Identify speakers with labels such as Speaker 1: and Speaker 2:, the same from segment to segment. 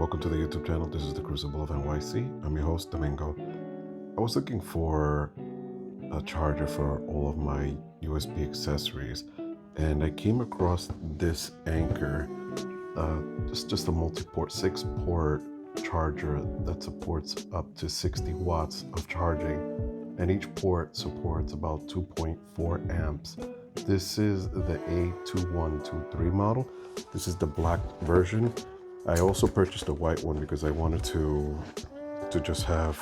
Speaker 1: Welcome to the YouTube channel. This is the Crucible of NYC. I'm your host, Jamendo. I was looking for a charger for all of my USB accessories, and I came across this Anker. Just a multi-port, 6-port charger that supports up to 60 watts of charging, and each port supports about 2.4 amps. This is the A2123 model. This is the black version. I also purchased a white one because I wanted to just have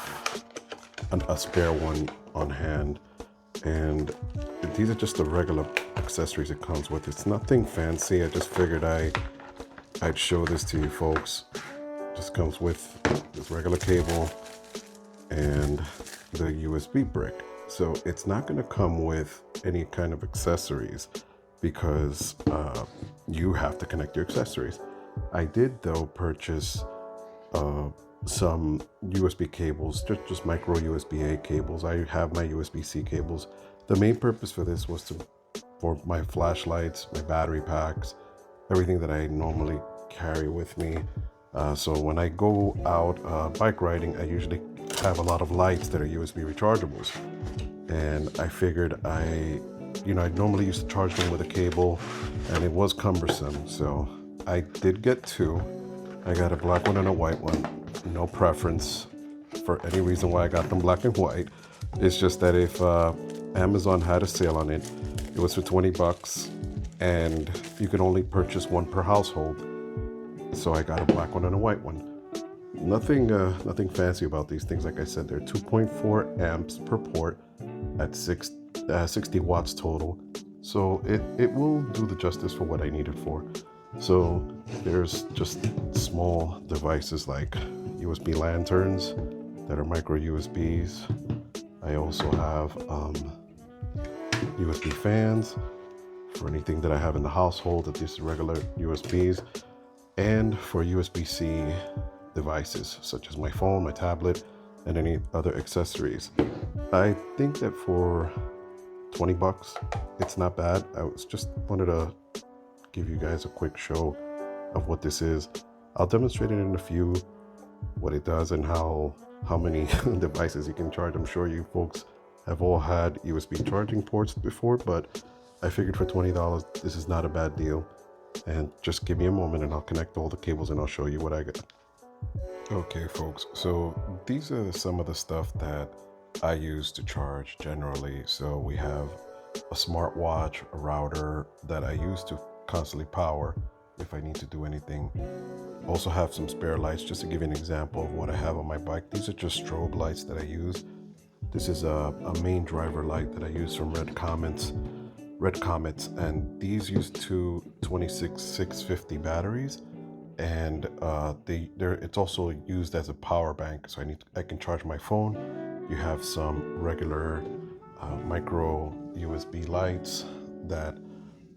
Speaker 1: a spare one on hand. And these are just the regular accessories it comes with. It's nothing fancy. I just figured I'd show this to you folks. Just comes with this regular cable and the USB brick. So it's not going to come with any kind of accessories because you have to connect your accessories. I did though purchase some USB cables, just micro USB-A cables. I have my USB-C cables. The main purpose for this was for my flashlights, my battery packs, everything that I normally carry with me. So when I go out bike riding, I usually have a lot of lights that are USB rechargeables. And I figured I normally used to charge them with a cable, and it was cumbersome. So I did get two. I got a black one and a white one. No preference for any reason why I got them black and white. It's just that if Amazon had a sale on it, it was for 20 bucks, and you could only purchase one per household. So I got a black one and a white one. Nothing fancy about these things. Like I said, they're 2.4 amps per port at 60 watts total. So it will do the justice for what I need it for. So there's just small devices like USB lanterns that are micro USBs. I also have USB fans for anything that I have in the household, that these regular USBs, and for USB-C devices such as my phone, my tablet, and any other accessories. I think that for 20 bucks, it's not bad. I just wanted to give you guys a quick show of what this is. I'll demonstrate it in a few, what it does and how many devices you can charge. I'm sure you folks have all had USB charging ports before, but I figured for $20, this is not a bad deal. And just give me a moment and I'll connect all the cables and I'll show you what I got. Okay folks, so these are some of the stuff that I use to charge generally. So we have a smartwatch, a router that I use to constantly power if I need to do anything. Also have some spare lights, just to give you an example of what I have on my bike. These are just strobe lights that I use. This is a main driver light that I use from Red Comets, and these use two 26650 batteries, and it's also used as a power bank. So I can charge my phone. You have some regular micro USB lights that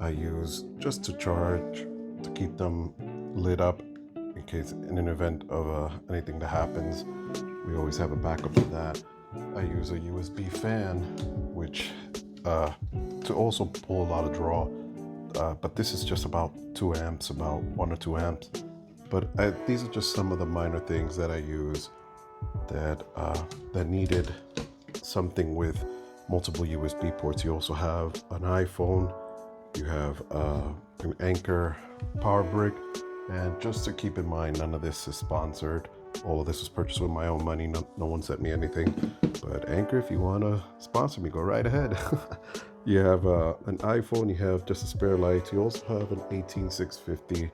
Speaker 1: I use just to charge, to keep them lit up in case in an event of anything that happens. We always have a backup of that. I use a USB fan, which to also pull a lot of draw, but this is just about 2 amps, about 1 or 2 amps. But these are just some of the minor things that I use that needed something with multiple USB ports. You also have an iPhone, you have an Anker power brick, and just to keep in mind, none of this is sponsored. All of this was purchased with my own money. No one sent me anything. But Anker, if you want to sponsor me, go right ahead. You have an iPhone, you have just a spare light. You also have an 18650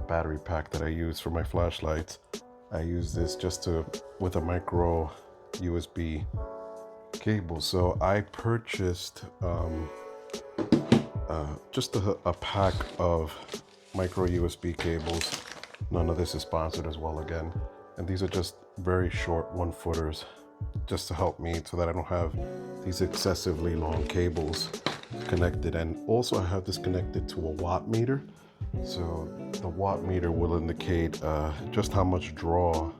Speaker 1: battery pack that I use for my flashlights. I use this just with a micro USB cable. So I purchased just a pack of micro USB cables. None of this is sponsored as well again. And these are just very short 1-footers, just to help me so that I don't have these excessively long cables connected. And also I have this connected to a watt meter. So the watt meter will indicate just how much draw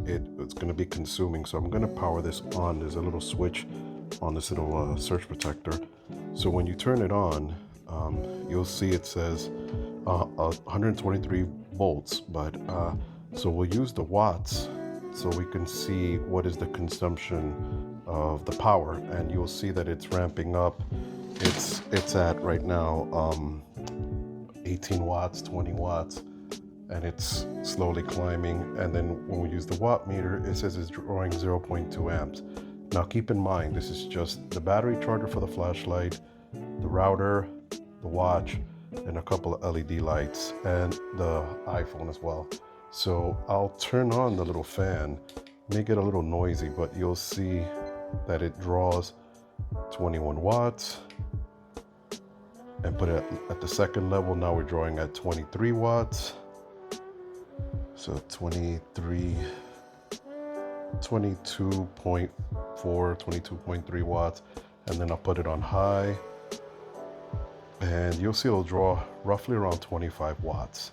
Speaker 1: it's going to be consuming. So I'm going to power this on. There's a little switch on this little surge protector. So when you turn it on, you'll see it says 123 volts, but So we'll use the watts so we can see what is the consumption of the power, and you'll see that it's ramping up. It's at right now 18 watts, 20 watts, and it's slowly climbing. And then when we use the watt meter, it says it's drawing 0.2 amps. Now keep in mind, this is just the battery charger for the flashlight, the router, the watch, and a couple of LED lights, and the iPhone as well. So I'll turn on the little fan. It may get a little noisy, but you'll see that it draws 21 watts. And put it at the second level. Now we're drawing at 23 watts. So 23, 22.4, 22.3 watts. And then I'll put it on high. And you'll see it'll draw roughly around 25 watts.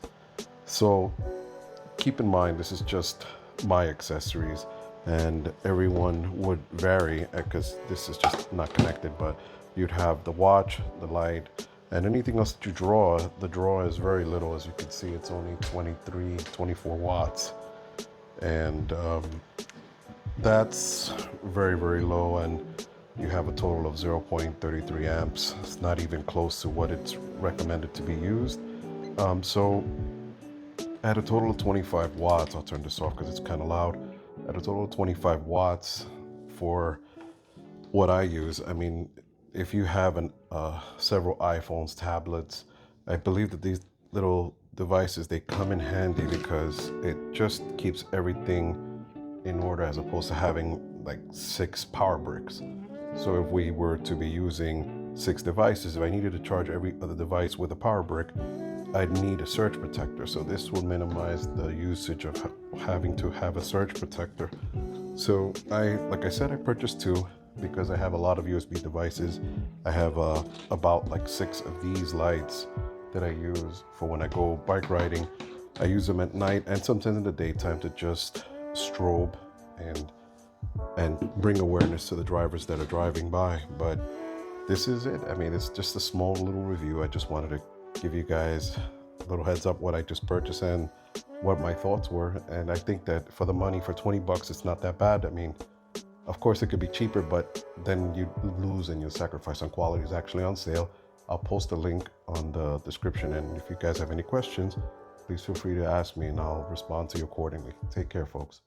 Speaker 1: So keep in mind, this is just my accessories, and everyone would vary because this is just not connected, but you'd have the watch, the light, and anything else that you draw. The draw is very little. As you can see, it's only 23, 24 watts. And that's very, very low. And you have a total of 0.33 amps. It's not even close to what it's recommended to be used. So at a total of 25 watts, I'll turn this off because it's kind of loud. At a total of 25 watts for what I use, I mean, if you have several iPhones, tablets, I believe that these little devices, they come in handy because it just keeps everything in order as opposed to having like 6 power bricks. So if we were to be using 6 devices, if I needed to charge every other device with a power brick, I'd need a surge protector. So this will minimize the usage of having to have a surge protector. So like I said, I purchased 2 because I have a lot of USB devices. I have about like 6 of these lights that I use for when I go bike riding. I use them at night and sometimes in the daytime to just strobe and bring awareness to the drivers that are driving by. But this is it. I mean, it's just a small little review. I just wanted to give you guys a little heads up what I just purchased and what my thoughts were. And I think that for the money, for 20 bucks, it's not that bad. I mean, of course it could be cheaper, but then you lose and you sacrifice on quality. It's actually on sale. I'll post a link on the description. And if you guys have any questions, please feel free to ask me and I'll respond to you accordingly. Take care, folks.